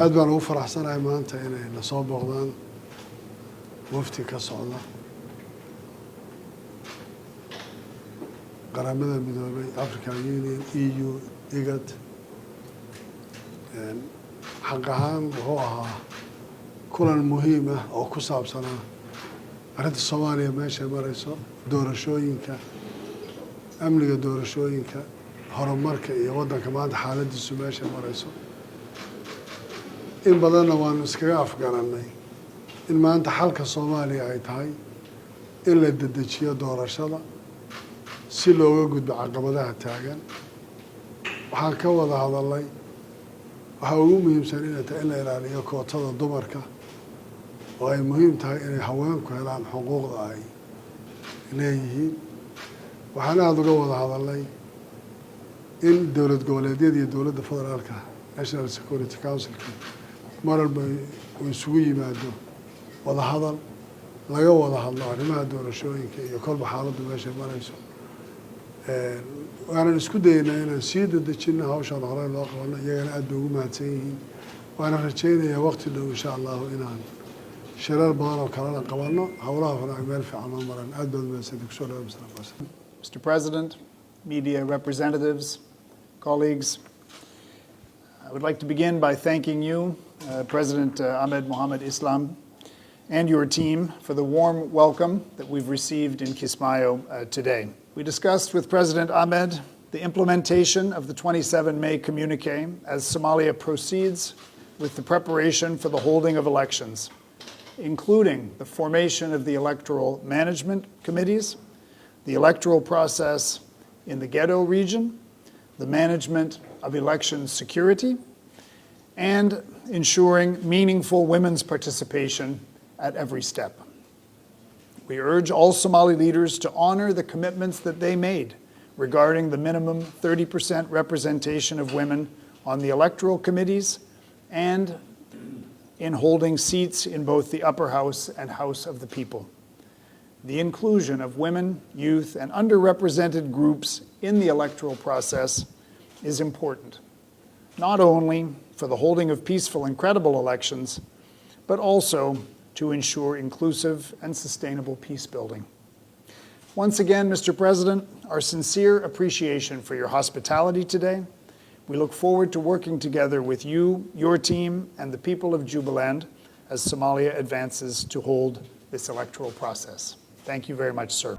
aad baan ugu faraxsanahay maanta inay na soo booqdaan wafdi ka socda qaramada midoobay African Union EU IGAD xaq ahaan wuxuu ahaa kulan muhiim ah oo ku saabsanaa arrinta Soomaaliya meesha marayso doorashooyinka amniga doorashooyinka horumarka iyo waddanka maanta xaaladiisu meesha marayso in badanna waanu iskaga afgaranay in maanta xalka Soomaaliya ay tahay in la dedejiyo doorashada si looga gudbo caqabadaha taagan waxaan ka wada hadalnay waxaa ugu muhiimsan inay tahay in la ilaaliyo kootada dumarka oo ay muhiim tahay inay haweenku helaan xuquuqda ay leeyihiin waxaan aada uga wada hadalnay in dowlad goboleedyada iyo dowladda federaalka National Security Councilka mar walba uu isugu yimaado wada hadal laga wada hadlo arrimaha doorashooyinka iyo kolba xaaladdu meesha marayso waanan isku dayaynaa inaan sii dedejinno hawshaan horey loo qabano iyagana aad bay ugu mahadsan yihiin waana rajaynayaa waqti dhow insha allahu inaan shirar badan oo kalena qabanno howlaha hore ay meel fiican oo maran aad baad mahadsantihiin kusoo dhawaad Mr. President, media representatives, colleagues, I would like to begin by thanking you, President Ahmed Mohamed Islam, and your team for the warm welcome that we've received in Kismayo today. We discussed with President Ahmed the implementation of the 27 May communique as Somalia proceeds with the preparation for the holding of elections, including the formation of the electoral management committees, the electoral process in the Ghetto region, the management of election security, and ensuring meaningful women's participation at every step. We urge all Somali leaders to honor the commitments that they made regarding the minimum 30% representation of women on the electoral committees and in holding seats in both the upper house and House of the People. The inclusion of women, youth, and underrepresented groups in the electoral process is important, not only for the holding of peaceful and credible elections, but also to ensure inclusive and sustainable peace building. Once again, Mr. President, our sincere appreciation for your hospitality today. We look forward to working together with you, your team, and the people of Jubaland as Somalia advances to hold this electoral process. Thank you very much, sir.